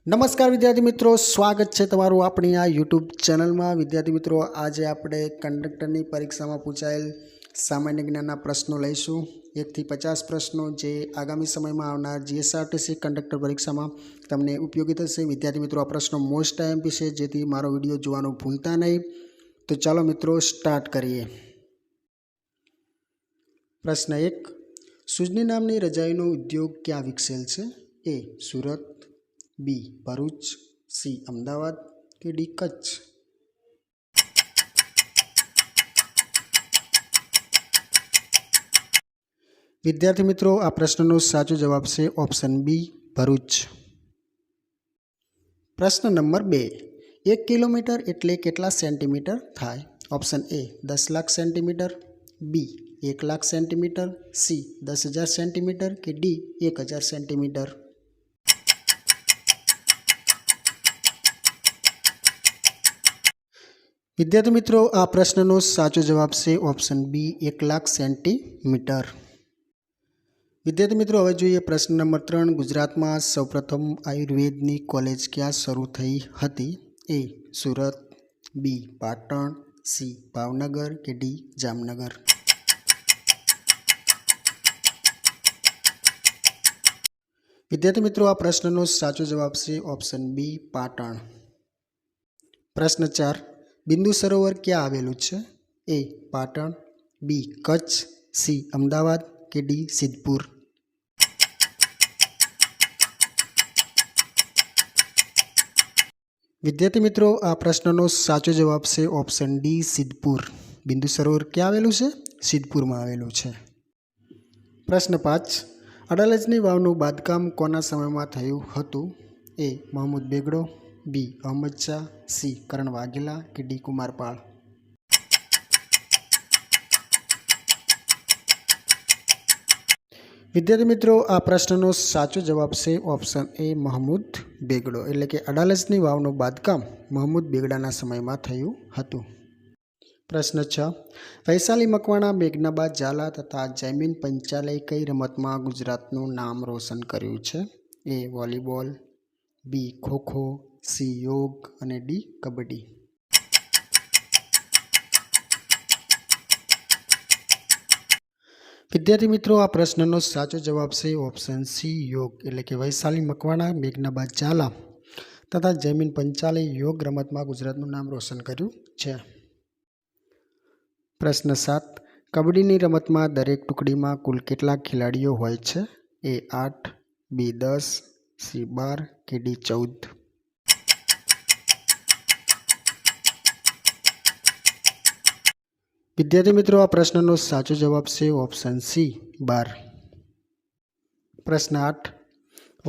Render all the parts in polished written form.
નમસ્કાર વિદ્યાર્થી મિત્રો, સ્વાગત છે તમારું આપણી આ યુટ્યુબ ચેનલમાં। વિદ્યાર્થી મિત્રો, આજે આપણે કંડક્ટરની પરીક્ષામાં પૂછાયેલ સામાન્ય જ્ઞાનના પ્રશ્નો લઈશું। 1 થી 50 પ્રશ્નો જે આગામી સમયમાં આવનાર જીએસઆરટીસી કંડક્ટર પરીક્ષામાં તમને ઉપયોગી થશે। વિદ્યાર્થી મિત્રો, આ પ્રશ્નો મોસ્ટ આઈએમપી છે, જેથી મારો વિડીયો જોવાનું ભૂલતા નહીં। તો ચાલો મિત્રો સ્ટાર્ટ કરીએ। પ્રશ્ન 1, સુજની નામની રજાઈનો ઉદ્યોગ ક્યાં વિકસેલ છે? એ સુરત, બી ભરૂચ, સી અમદાવાદ કે ડી કચ્છ? વિદ્યાર્થી મિત્રો, આ પ્રશ્નનો સાચો જવાબ છે ઓપ્શન બી ભરૂચ। પ્રશ્ન નંબર 2, 1 કિલોમીટર એટલે કેટલા સેન્ટીમીટર થાય? Option A 10 lakh centimetre, B 1 lakh centimetre, C 10,000 centimetre કે ડી 1000 સેન્ટીમીટર? વિદ્યાર્થી મિત્રો, આ પ્રશ્નનો સાચો જવાબ છે ઓપ્શન બી 1 લાખ સેન્ટીમીટર। વિદ્યાર્થી મિત્રો, હવે જોઈએ પ્રશ્ન નંબર 3, ગુજરાતમાં સૌપ્રથમ આયુર્વેદની કોલેજ ક્યાં શરૂ થઈ હતી? એ સુરત, બી પાટણ, સી ભાવનગર કે ડી જામનગર? વિદ્યાર્થી મિત્રો, આ પ્રશ્નનો સાચો જવાબ છે ઓપ્શન બી પાટણ। પ્રશ્ન 4, બિંદુ સરોવર ક્યાં આવેલું છે? A Patan, B Kutch, C Ahmedabad કે ડી સિદ્ધપુર? વિદ્યાર્થી મિત્રો, આ પ્રશ્નનો સાચો જવાબ છે ઓપ્શન ડી સિદ્ધપુર। બિંદુ સરોવર ક્યાં આવેલું છે? સિદ્ધપુરમાં આવેલું છે। પ્રશ્ન 5, અડાલજની વાવનું બાંધકામ કોના સમયમાં થયું હતું? એ મહમૂદ બેગડો, બી અહમદ શાહ, સી કરણ વાઘેલા કે ડી કુમારપાળ? વિદ્યાર્થી મિત્રો, આ પ્રશ્નનો સાચો જવાબ છે ઓપ્શન એ મહમૂદ બેગડો, એટલે કે અડાલજની વાવનું બાંધકામ મહમૂદ બેગડાના સમયમાં થયું હતું। પ્રશ્ન 6, વૈશાલી મકવાણા, મેઘનાબાદ ઝાલા તથા જયમીન પંચાલે કઈ રમતમાં ગુજરાતનું નામ રોશન કર્યું છે? એ વોલીબોલ, બી ખોખો, સી યોગ અને ડી કબડ્ડી? વિદ્યાર્થી મિત્રો, આ પ્રશ્નનો સાચો જવાબ છે ઓપ્શન સી યોગ, એટલે કે વૈશાલી મકવાણા, મેઘનાબાદ ઝાલા તથા જયમીન પંચાલે યોગ રમતમાં ગુજરાતનું નામ રોશન કર્યું છે। પ્રશ્ન 7, કબડ્ડીની રમતમાં દરેક ટુકડીમાં કુલ કેટલા ખેલાડીઓ હોય છે? એ 8, બી 10, સી 12 કે ડી 14? વિદ્યાર્થી મિત્રો, આ પ્રશ્નનો સાચો જવાબ છે ઓપ્શન સી 12। પ્રશ્ન 8,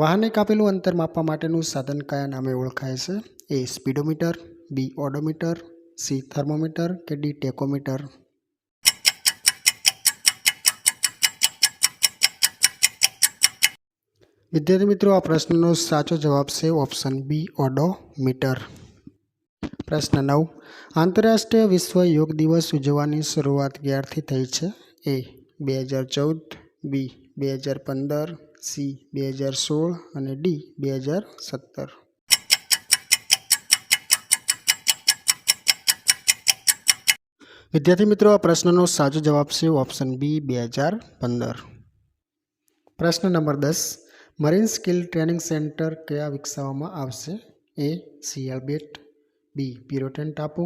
વાહને કાપેલું અંતર માપવા માટેનું સાધન કયા નામે ઓળખાય છે? એ સ્પીડોમીટર, બી ઓડોમીટર, સી થર્મોમીટર કે ડી ટેકોમીટર? વિદ્યાર્થી મિત્રો, આ પ્રશ્નનો સાચો જવાબ છે ઓપ્શન બી ઓડોમીટર। પ્રશ્ન 9, આંતરરાષ્ટ્રીય વિશ્વ યોગ દિવસ ઉજવવાની શરૂઆત ક્યારથી થઈ છે? એ 2014, બી 2015, સી 2016 અને ડી 2017? વિદ્યાર્થી મિત્રો, આ પ્રશ્નનો સાચો જવાબ છે ઓપ્શન બી 2015। પ્રશ્ન નંબર 10, મરીન સ્કિલ ટ્રેનિંગ સેન્ટર કયા વિકસાવવામાં આવશે? એ સિયાલબેટ, બી પિરોટન ટાપુ,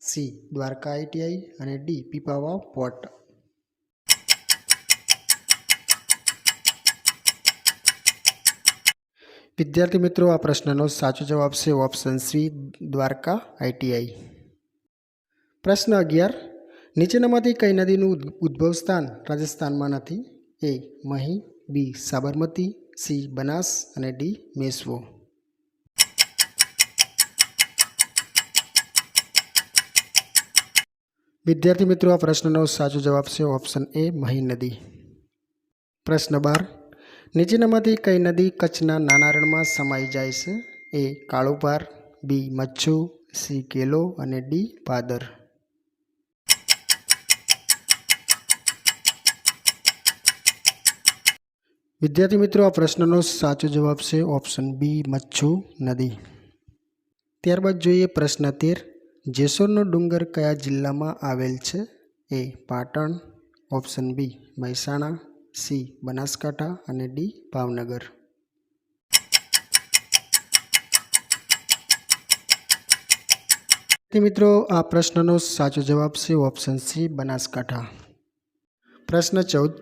સી દ્વારકા આઈટીઆઈ અને ડી પીપાવાવ પોર્ટ? વિદ્યાર્થી મિત્રો, આ પ્રશ્નનો સાચો જવાબ છે ઓપ્શન સી દ્વારકા આઈટીઆઈ। પ્રશ્ન 11, નીચેનામાંથી કઈ નદીનું ઉદ્ભવ સ્થાન રાજસ્થાનમાં નથી? એ મહી, બી સાબરમતી, સી બનાસ અને ડી મેશ્વો? વિદ્યાર્થી મિત્રો, આ પ્રશ્નનો સાચો જવાબ છે ઓપ્શન એ મહી નદી। પ્રશ્ન 12, નીચેનામાંથી કઈ નદી કચ્છના નાના રણમાં સમાઈ જાય છે? એ કાળુપાર, બી મચ્છુ, સી કેલો અને ડી ભાદર? વિદ્યાર્થી મિત્રો, આ પ્રશ્નનો સાચો જવાબ છે ઓપ્શન બી, મચ્છુ નદી. ત્યારબાદ જોઈએ પ્રશ્ન 13. જેસોરનો ડુંગર કયા જિલ્લામાં આવેલ છે? A Patan, option B Mehsana, C Banaskantha અને ડી ભાવનગર. મિત્રો, આ પ્રશ્નનો સાચો જવાબ છે ઓપ્શન સી બનાસકાંઠા. પ્રશ્ન 14.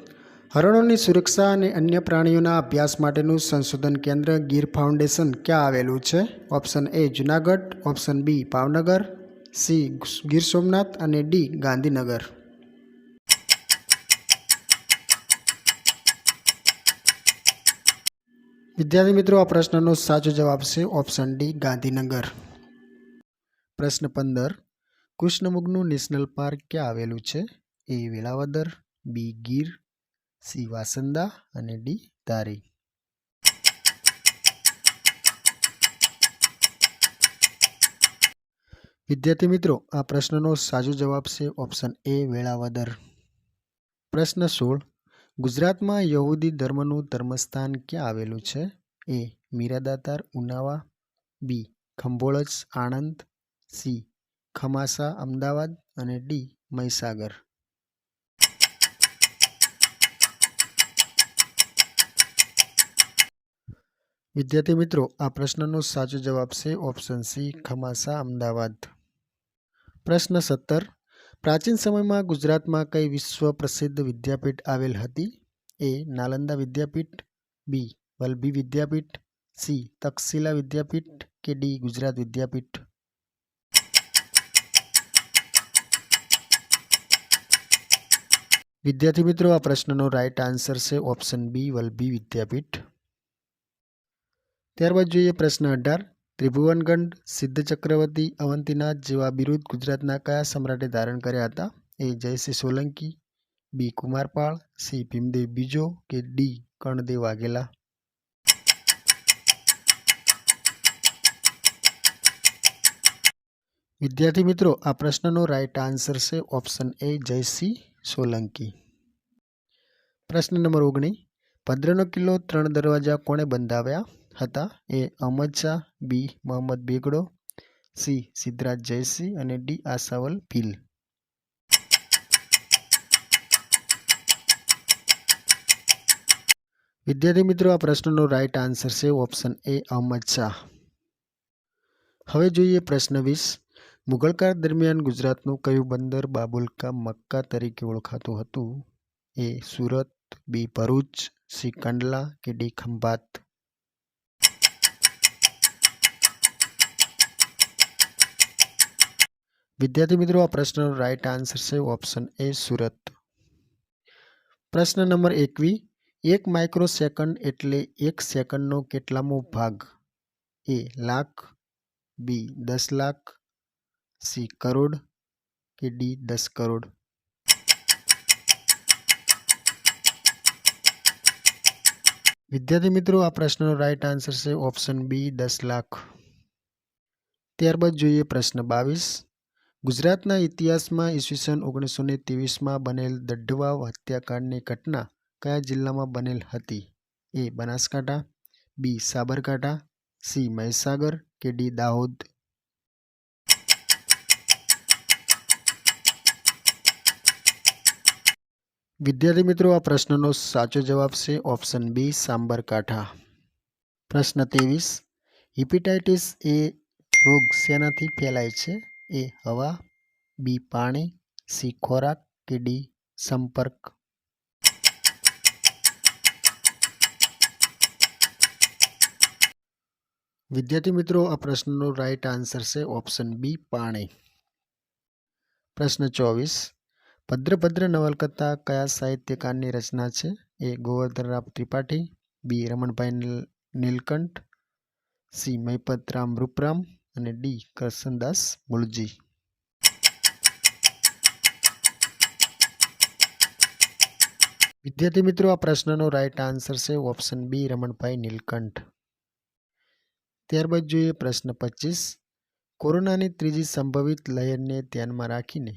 હરણોની સુરક્ષા અને અન્ય પ્રાણીઓના અભ્યાસ માટેનું સંશોધન કેન્દ્ર ગીર ફાઉન્ડેશન ક્યાં આવેલું છે? Option A Junagadh, option B Bhavnagar, C Gir Somnath અને ડી ગાંધીનગર. વિદ્યાર્થી મિત્રો, આ પ્રશ્નનો સાચો જવાબ છે ઓપ્શન ડી ગાંધીનગર. પ્રશ્ન 15. કૃષ્ણમૃગનું નેશનલ પાર્ક ક્યાં આવેલું છે? એ વેળાવદર, બી ગીર, સી વાસંદા અને ડી ધારી. વિદ્યાર્થી મિત્રો, આ પ્રશ્નનો સાચો જવાબ છે ઓપ્શન એ વેળાવદર. પ્રશ્ન 16. ગુજરાતમાં યહૂદી ધર્મનું ધર્મસ્થાન ક્યાં આવેલું છે? એ મીરાદાતાર ઉનાવા, બી ખંભોળજ આણંદ, સી ખમાસા અમદાવાદ અને ડી મહીસાગર. વિદ્યાર્થી મિત્રો, આ પ્રશ્નનો સાચો જવાબ છે ઓપ્શન સી ખમાસા અમદાવાદ. પ્રશ્ન 17. પ્રાચીન સમયમાં ગુજરાતમાં કઈ વિશ્વ પ્રસિદ્ધ વિદ્યાપીઠ આવેલ હતી? એ નાલંદા વિદ્યાપીઠ, બી વલ્લભી વિદ્યાપીઠ, સી તક્ષશિલા વિદ્યાપીઠ કે ડી ગુજરાત વિદ્યાપીઠ. વિદ્યાર્થી મિત્રો, આ પ્રશ્નનો રાઈટ આન્સર છે ઓપ્શન બી વલ્લભી વિદ્યાપીઠ. ત્યારબાદ જોઈએ પ્રશ્ન 18. ત્રિભુવનગઢ, સિદ્ધ ચક્રવર્તી, અવંતીનાથ જેવા બિરુદ ગુજરાતના કયા સમ્રાટે ધારણ કર્યા હતા? એ જયસિંહ સોલંકી, બી કુમારપાળ, સી ભીમદેવ બીજો કે ડી કર્ણદેવ વાઘેલા. વિદ્યાર્થી મિત્રો, આ પ્રશ્નનો રાઈટ આન્સર છે ઓપ્શન એ જયસિંહ સોલંકી. પ્રશ્ન નંબર 19. ભદ્રનો કિલ્લો 3 દરવાજા કોણે બંધાવ્યા હતા? એ અહમદ શાહ, બી મોહમ્મદ બેગડો, સી સિદ્ધરાજ જયસિંહ અને ડી આશાવલ ભીલ. વિદ્યાર્થી મિત્રો, આ પ્રશ્નનો રાઈટ આન્સર છે ઓપ્શન એ અહમદ શાહ. હવે જોઈએ પ્રશ્ન 20. મુગલકાળ દરમિયાન ગુજરાતનું કયું બંદર બાબુલ કા મક્કા તરીકે ઓળખાતું હતું? એ સુરત, બી ભરૂચ, સી કંડલા કે ડી ખંભાત. વિદ્યાર્થી મિત્રો, આ પ્રશ્નનો રાઈટ આન્સર છે ઓપ્શન એ સુરત. પ્રશ્ન નંબર 21. 1 માઇક્રોસેકન્ડ એટલે 1 સેકન્ડનો કેટલામો ભાગ? એ લાખ, બી 10 લાખ, સી કરોડ કે ડી 10 કરોડ. વિદ્યાર્થી મિત્રો, આ પ્રશ્નનો રાઈટ આન્સર છે ઓપ્શન બી 10 લાખ. ત્યારબાદ જોઈએ પ્રશ્ન 22. ગુજરાતના ઇતિહાસમાં ઈસવીસન 1923માં બનેલ દઢવાવ હત્યાકાંડની ઘટના કયા જિલ્લામાં બનેલ હતી? એ બનાસકાંઠા, બી સાબરકાંઠા, સી મહીસાગર કે ડી દાહોદ. વિદ્યાર્થી મિત્રો, આ પ્રશ્નનો સાચો જવાબ છે ઓપ્શન બી સાબરકાંઠા. પ્રશ્ન 23. હિપેટાઇટિસ એ રોગ શેનાથી ફેલાય છે? એ હવા, બી પાણી, સી ખોરાક કે ડી સંપર્ક. વિદ્યાર્થી મિત્રો, આ પ્રશ્નનો રાઈટ આન્સર છે ઓપ્શન બી પાણી. પ્રશ્ન 24. ભદ્રભદ્ર નવલકથા કયા સાહિત્યકારની રચના છે? એ ગોવર્ધનરામ ત્રિપાઠી, બી રમણભાઈ નીલકંઠ, સી મહિપતરામ રૂપરામ અને ડી કરશનદાસ મુળજી. વિદ્યાર્થી મિત્રો, આ પ્રશ્નનો રાઈટ આન્સર છે ઓપ્શન બી રમણભાઈ નીલકંઠ. ત્યારબાદ જોઈએ પ્રશ્ન 25. કોરોનાની ત્રીજી સંભવિત લહેરને ધ્યાનમાં રાખીને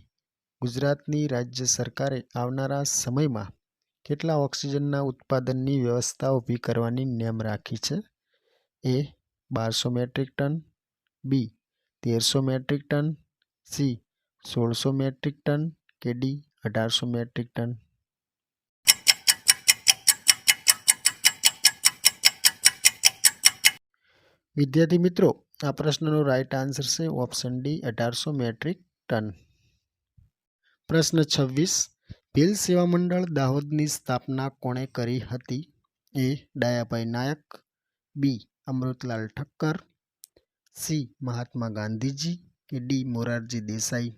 ગુજરાતની રાજ્ય સરકારે આવનારા સમયમાં કેટલા ઓક્સિજનના ઉત્પાદનની વ્યવસ્થા ઊભી કરવાની નેમ રાખી છે? A 1200 metric tonne, B 1300 metric tonne, C 1600 metric tonne કે ડી 1800 મેટ્રિક ટન? વિદ્યાર્થી મિત્રો, આ પ્રશ્નનો રાઈટ આન્સર છે ઓપ્શન ડી 1800 મેટ્રિક ટન. પ્રશ્ન 26. ભીલ સેવા મંડળ દાહોદની સ્થાપના કોણે કરી હતી? એ ડાયાભાઈ નાયક, બી અમૃતલાલ ઠક્કર, સી મહાત્મા ગાંધીજી કે ડી મોરારજી દેસાઈ?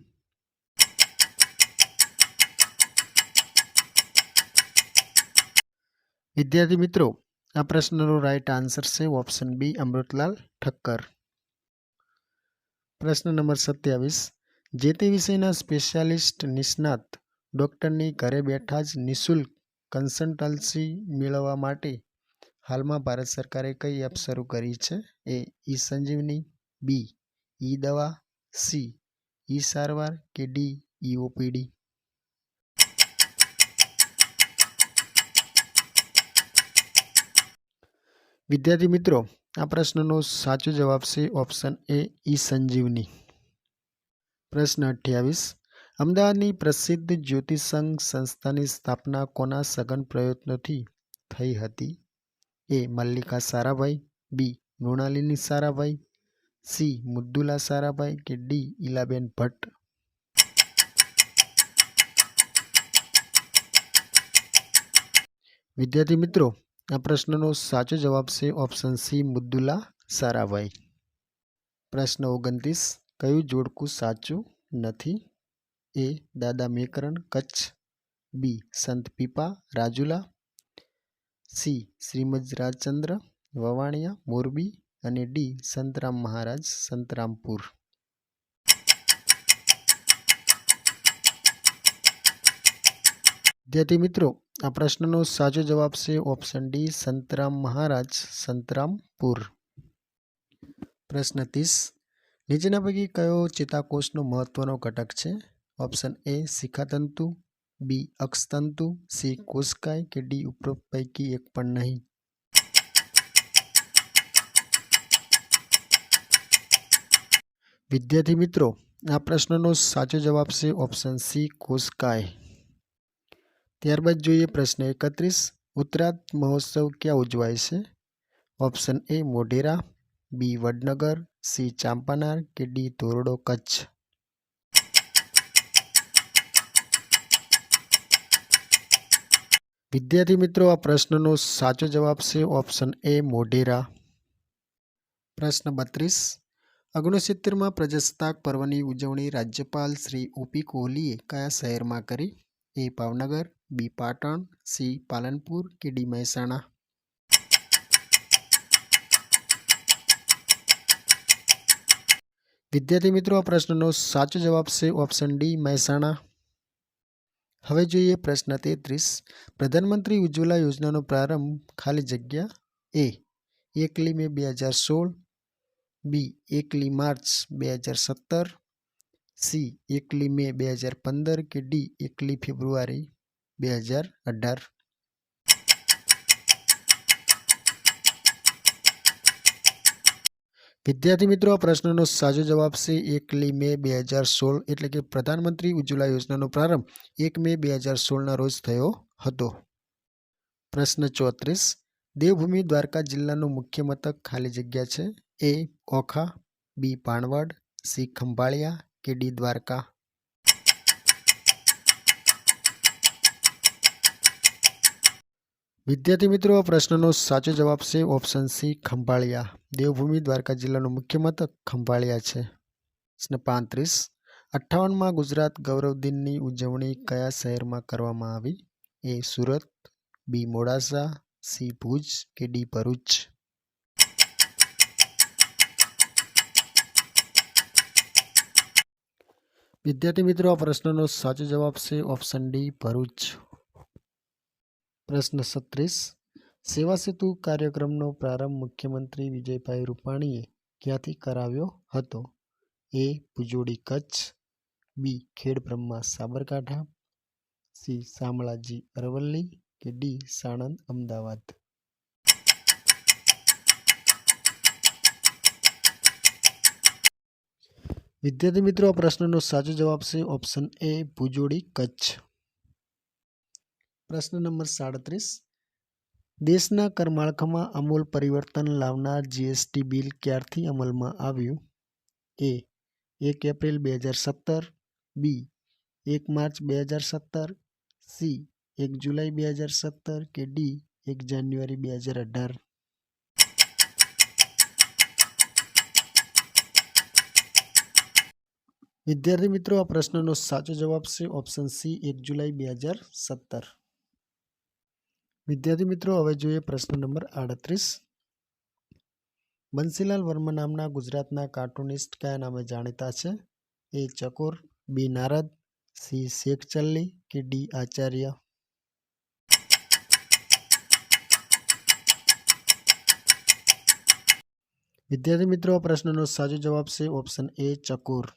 વિદ્યાર્થી મિત્રો, આ પ્રશ્નનો રાઈટ આન્સર છે ઓપ્શન બી અમૃતલાલ ઠક્કર. પ્રશ્ન નંબર 27. જે તે વિષયના સ્પેશિયાલિસ્ટ નિષ્ણાત ડૉક્ટરની ઘરે બેઠા જ નિઃશુલ્ક કન્સલ્ટન્સી મેળવવા માટે હાલમાં ભારત સરકારે કઈ એપ શરૂ કરી છે? એ ઈ સંજીવની, બી ઈ દવા, સી ઈ સારવાર કે ડી ઈ ઓપીડી? વિદ્યાર્થી મિત્રો, આ પ્રશ્નનો સાચો જવાબ છે ઓપ્શન એ ઈ સંજીવની. પ્રશ્ન 28. અમદાવાદની પ્રસિદ્ધ જ્યોતિષંઘ સંસ્થાની સ્થાપના કોના સઘન પ્રયત્નોથી થઈ હતી? એ મલ્લિકા સારાભાઈ, બી મૃણાલિની સારાભાઈ, સી મુદ્દુલા સારાભાઈ કે ડી ઈલાબેન ભટ્ટ? વિદ્યાર્થી મિત્રો, આ પ્રશ્નનો સાચો જવાબ છે ઓપ્શન સી મુદ્દુલા સારાભાઈ. પ્રશ્ન 29. કયું જોડકું સાચું નથી? એ દાદા મેકરણ કચ્છ, બી સંત પીપા રાજુલા, સી શ્રીમદ રાજચંદ્ર વવાણિયા મોરબી અને ડી સંતરામ મહારાજ સંતરામપુર? વિદ્યાર્થી મિત્રો, આ પ્રશ્નનો સાચો જવાબ છે ઓપ્શન ડી સંતરામ મહારાજ સંતરામપુર. પ્રશ્ન 30. નીચેના પૈકી કયો ચેતાકોષનો મહત્વનો ઘટક છે? ઓપ્શન એ શિખાતંતુ, બી અક્ષતંતુ, સી કોષકાય કે ડી ઉપરોક્ત પૈકી એક પણ નહીં? વિદ્યાર્થી મિત્રો, આ પ્રશ્નનો સાચો જવાબ છે ઓપ્શન સી કોષકાય. ત્યારબાદ જોઈએ પ્રશ્ન 31. ઉત્તરાત મહોત્સવ ક્યાં ઉજવાય છે? Option A Modhera, B Vadnagar, C Champaner કે ડી ધોરડો કચ્છ? વિદ્યાર્થી મિત્રો, આ પ્રશ્નનો સાચો જવાબ છે ઓપ્શન એ મોઢેરા. પ્રશ્ન 32. 69માં પ્રજાસત્તાક પર્વની ઉજવણી રાજ્યપાલ શ્રી ઓપી કોહલીએ કયા શહેરમાં કરી? એ ભાવનગર, બી પાટણ, સી પાલનપુર કે ડી મહેસાણા? વિદ્યાર્થી મિત્રો, આ પ્રશ્નનો સાચો જવાબ છે ઓપ્શન ડી મહેસાણા. હવે જોઈએ પ્રશ્ન 33. પ્રધાનમંત્રી ઉજ્જવલા યોજનાનો પ્રારંભ ખાલી જગ્યા એ 1 મે 2016, બી 1 માર્ચ 2017, સી 1 મે 2015 કે ડી 1 ફેબ્રુઆરી 2018? વિદ્યાર્થી મિત્રો, આ પ્રશ્નનો સાચો જવાબ છે 1 મે 2016, એટલે કે પ્રધાનમંત્રી ઉજ્જવલા યોજનાનો પ્રારંભ 1 મે 2016ના રોજ થયો હતો. પ્રશ્ન 34. દેવભૂમિ દ્વારકા જિલ્લાનું મુખ્ય મથક ખાલી જગ્યા છે? એ ઓખા, બી ભાણવડ, સી ખંભાળિયા કે ડી દ્વારકા? વિદ્યાર્થી મિત્રો, આ પ્રશ્નનો સાચો જવાબ છે ઓપ્શન સી ખંભાળિયા. દેવભૂમિ દ્વારકા જિલ્લાનું મુખ્ય મથક ખંભાળિયા છે. પ્રશ્ન 35. 58માં ગુજરાત ગૌરવ દિનની ઉજવણી કયા શહેરમાં કરવામાં આવી? એ સુરત, બી મોડાસા, સી ભુજ કે ડી ભરૂચ? વિદ્યાર્થી મિત્રો, આ પ્રશ્નનો સાચો જવાબ છે ઓપ્શન ડી ભરૂચ. પ્રશ્ન 36. સેવા સેતુ કાર્યક્રમનો પ્રારંભ મુખ્યમંત્રી વિજયભાઈ રૂપાણીએ ક્યાંથી કરાવ્યો હતો? એ ભુજોડી કચ્છ, બી ખેડબ્રહ્મા સાબરકાંઠા, સી શામળાજી અરવલ્લી કે ડી સાણંદ અમદાવાદ? વિદ્યાર્થી મિત્રો, આ પ્રશ્નનો સાચો જવાબ છે ઓપ્શન એ ભુજોડી કચ્છ. પ્રશ્ન નંબર 37. દેશના કરમાળખામાં આમૂલ પરિવર્તન લાવનાર જીએસટી બિલ ક્યારથી અમલમાં આવ્યું? એ 1 એપ્રિલ 2017, બી 1 માર્ચ 2017, સી 1 જુલાઈ 2017 કે ડી 1 જાન્યુઆરી 2018? વિદ્યાર્થી મિત્રો, આ પ્રશ્નનો સાચો જવાબ છે ઓપ્શન સી 1 જુલાઈ 2017. વિદ્યાર્થી મિત્રો, હવે જોઈએ પ્રશ્ન નંબર 38. બંસીલાલ વર્મા નામના ગુજરાતના કાર્ટૂનિસ્ટ કયા નામે જાણીતા છે? એ ચકોર, બી નારદ, સી શેખ ચલ્લી કે ડી આચાર્ય? વિદ્યાર્થી મિત્રો, આ પ્રશ્નનો સાચો જવાબ છે ઓપ્શન એ ચકોર.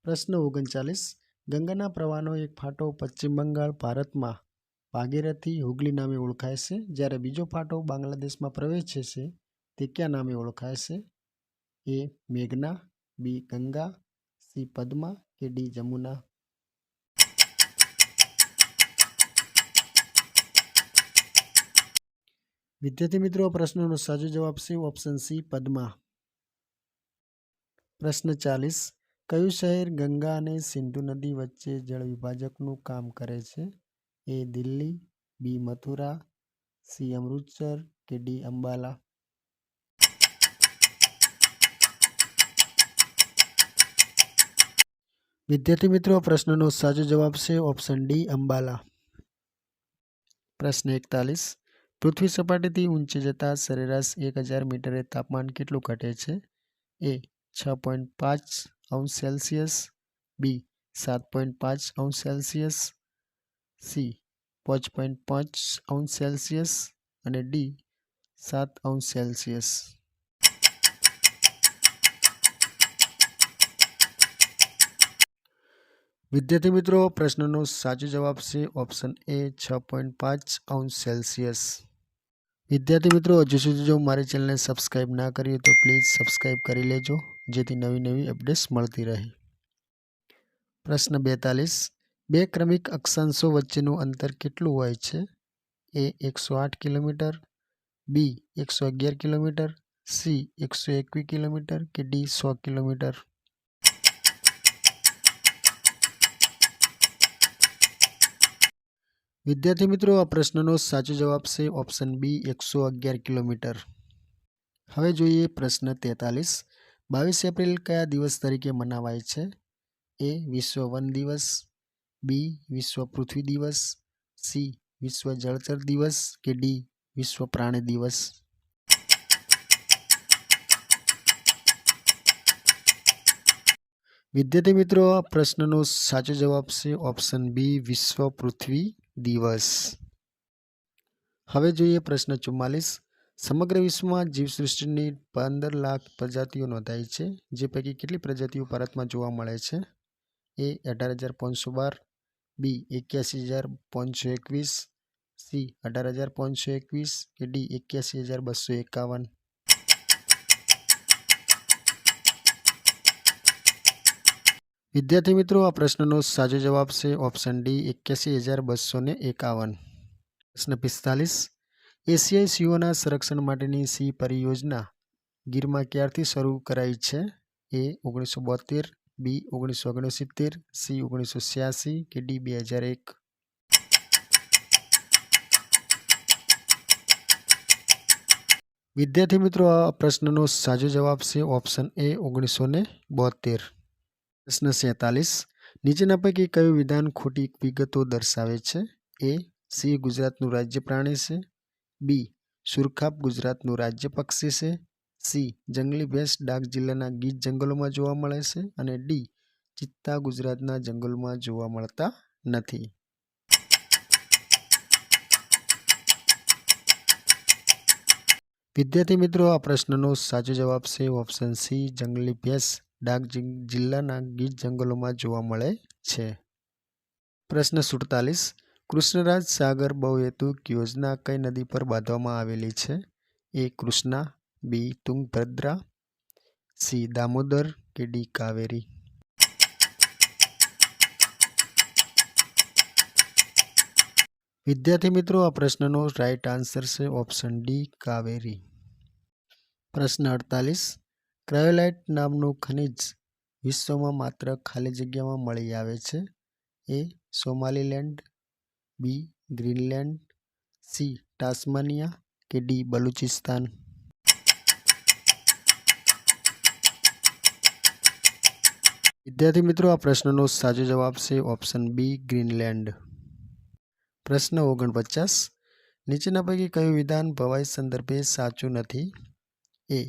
પ્રશ્ન 39. ગંગાના પ્રવાહનો એક ફાટો પશ્ચિમ બંગાળ ભારતમાં ભાગીરથી હુગલી નામે ઓળખાય છે, જ્યારે બીજો ફાટો બાંગ્લાદેશમાં પ્રવેશે છે તે કયા નામે ઓળખાય છે? એ મેઘના, બી ગંગા, સી પદ્મા કે ડી જમુના? વિદ્યાર્થી મિત્રો, આ પ્રશ્નનો સાચો જવાબ છે ઓપ્શન સી પદ્મા. પ્રશ્ન 40. કયું શહેર ગંગા અને સિંધુ નદી વચ્ચે જળ વિભાજકનું કામ કરે છે? એ દિલ્હી, બી મથુરા, સી અમૃતસર કે ડી અંબાલા? વિદ્યાર્થી મિત્રો, આ પ્રશ્નનો સાચો જવાબ છે ઓપ્શન ડી અંબાલા. પ્રશ્ન 41. પૃથ્વી સપાટીથી ઊંચે જતા સરેરાશ 1000 મીટરે તાપમાન કેટલું ઘટે છે? એ 6.5°C, બી 7.5°C, સી 5.5°C અને ડી 7°C? વિદ્યાર્થી મિત્રો, પ્રશ્નનો સાચો જવાબ છે ઓપ્શન એ 6.5°C. વિદ્યાર્થી મિત્રો, હજુ સુધી જો મારી ચેનલને સબસ્ક્રાઈબ ના કરી તો પ્લીઝ સબસ્ક્રાઈબ કરી લેજો, જેથી નવી નવી અપડેટ્સ મળતી રહે. પ્રશ્ન 42. બે ક્રમિક અક્ષાંશો વચ્ચેનું અંતર કેટલું હોય છે? એ 108 કિલોમીટર, બી 111 કિલોમીટર, સી 121 કિલોમીટર કે ડી 100 કિલોમીટર? વિદ્યાર્થી મિત્રો, આ પ્રશ્નનો સાચો જવાબ છે ઓપ્શન બી 111 કિલોમીટર. હવે જોઈએ પ્રશ્ન 43. 22 એપ્રિલ કયા દિવસ તરીકે મનાવાય છે? એ વિશ્વ વન દિવસ, બી વિશ્વ પૃથ્વી દિવસ, સી વિશ્વ જળચર દિવસ કે ડી વિશ્વ પ્રાણી દિવસ? વિદ્યાર્થી મિત્રો, આ પ્રશ્નનો સાચો જવાબ છે ઓપ્શન બી વિશ્વ પૃથ્વી દિવસ. હવે જોઈએ પ્રશ્ન 44. સમગ્ર વિશ્વમાં જીવસૃષ્ટિની 15 લાખ પ્રજાતિઓ નોંધાઈ છે, જે પૈકી કેટલી પ્રજાતિઓ ભારતમાં જોવા મળે છે? એ 18,512, બી 81,521, સી 18,521 કે ડી 81,251? વિદ્યાર્થી મિત્રો, આ પ્રશ્નનો સાચો જવાબ છે ઓપ્શન ડી 81,251. પ્રશ્ન 45. એશિયાઈ સિંહોના સંરક્ષણ માટેની સી પરિયોજના ગીરમાં ક્યારથી શરૂ કરાઈ છે? એ 1972, બી 1969, સી 1986 કે ડી 2001? વિદ્યાર્થી મિત્રો, આ પ્રશ્નનો સાચો જવાબ છે ઓપ્શન એ 1972. પ્રશ્ન 47. નીચેના પૈકી કયું વિધાન ખોટી વિગતો દર્શાવે છે? એ સિંહ ગુજરાતનું રાજ્ય પ્રાણી છે, બી સુરખાબ ગુજરાતનું રાજ્ય પક્ષી છે, સી જંગલી ભેંસ ડાંગ જિલ્લાના ગીચ જંગલોમાં જોવા મળે છે અને ડી ચિત્તા ગુજરાતના જંગલોમાં જોવા મળતા નથી? વિદ્યાર્થી મિત્રો, આ પ્રશ્નનો સાચો જવાબ છે ઓપ્શન સી જંગલી ભેંસ ડાંગ જિલ્લાના ગીચ જંગલોમાં જોવા મળે છે. પ્રશ્ન 47. કૃષ્ણરાજ સાગર બહુહેતુક યોજના કઈ નદી પર બાંધવામાં આવેલી છે? એ કૃષ્ણા, બી તુંગભદ્રા, સી દામોદર કે ડી કાવેરી? વિદ્યાર્થી મિત્રો, આ પ્રશ્નનો રાઈટ આન્સર છે ઓપ્શન ડી કાવેરી. પ્રશ્ન 48. ક્રાયોલાઇટ નામનું ખનિજ વિશ્વમાં માત્ર ખાલી જગ્યામાં મળી આવે છે? એ સોમાલીલેન્ડ, બી ગ્રીનલેન્ડ, સી ટાસ્માનિયા કે ડી બલુચિસ્તાન? વિદ્યાર્થી મિત્રો, આ પ્રશ્નનો સાચો જવાબ છે ઓપ્શન બી ગ્રીનલેન્ડ. પ્રશ્ન 49. નીચેના પૈકી કયું વિધાન ભવાઈ સંદર્ભે સાચું નથી? એ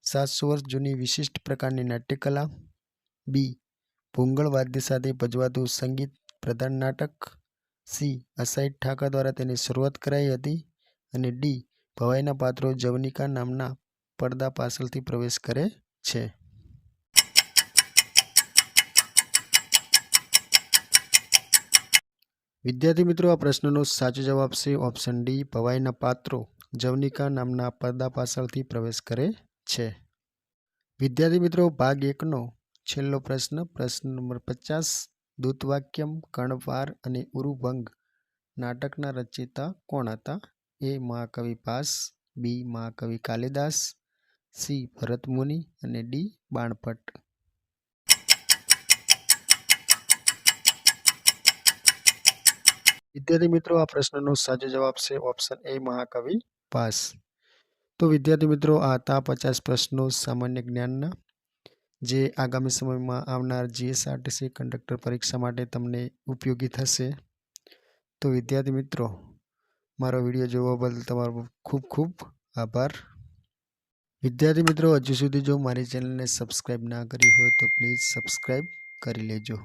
700 વર્ષ જૂની વિશિષ્ટ પ્રકારની નાટ્યકલા, બી ભૂંગળ વાદ્ય સાથે ભજવાતું સંગીત પ્રધાન નાટક, સી અસાઈડ ઠાકર દ્વારા તેની શરૂઆત કરાઈ હતી અને ડી ભવાઈના પાત્રો જવનિકા નામના પડદા પાછળથી પ્રવેશ કરે છે. વિદ્યાર્થી મિત્રો, આ પ્રશ્નનો સાચો જવાબ છે ઓપ્શન ડી ભવાઈના પાત્રો જવનિકા નામના પડદા પાછળથી પ્રવેશ કરે છે. વિદ્યાર્થી મિત્રો, ભાગ 1નો છેલ્લો પ્રશ્ન, પ્રશ્ન નંબર 50. દૂતવાક્યમ, કર્ણપાર અને ઉરુભંગ નાટકના રચયિતા કોણ હતા? એ મહાકવિ ભાસ, બી મહાકવિ કાલિદાસ, સી ભરતમુનિ અને ડી બાણભટ્ટ? વિદ્યાર્થી મિત્રો, આ પ્રશ્નનો સાચો જવાબ છે ઓપ્શન એ મહાકવિ ભાસ. તો વિદ્યાર્થી મિત્રો, આ હતા 50 પ્રશ્નો સામાન્ય જ્ઞાનના, જે આગામી સમયમાં આવનાર જીએસઆરટીસી કંડક્ટર પરીક્ષા માટે તમને ઉપયોગી થશે. તો વિદ્યાર્થી મિત્રો, મારો વિડીયો જોવા બદલ તમારો ખૂબ ખૂબ આભાર. વિદ્યાર્થી મિત્રો, હજુ સુધી જો મારી ચેનલને સબસ્ક્રાઈબ ના કરી હોય તો પ્લીઝ સબસ્ક્રાઈબ કરી લેજો.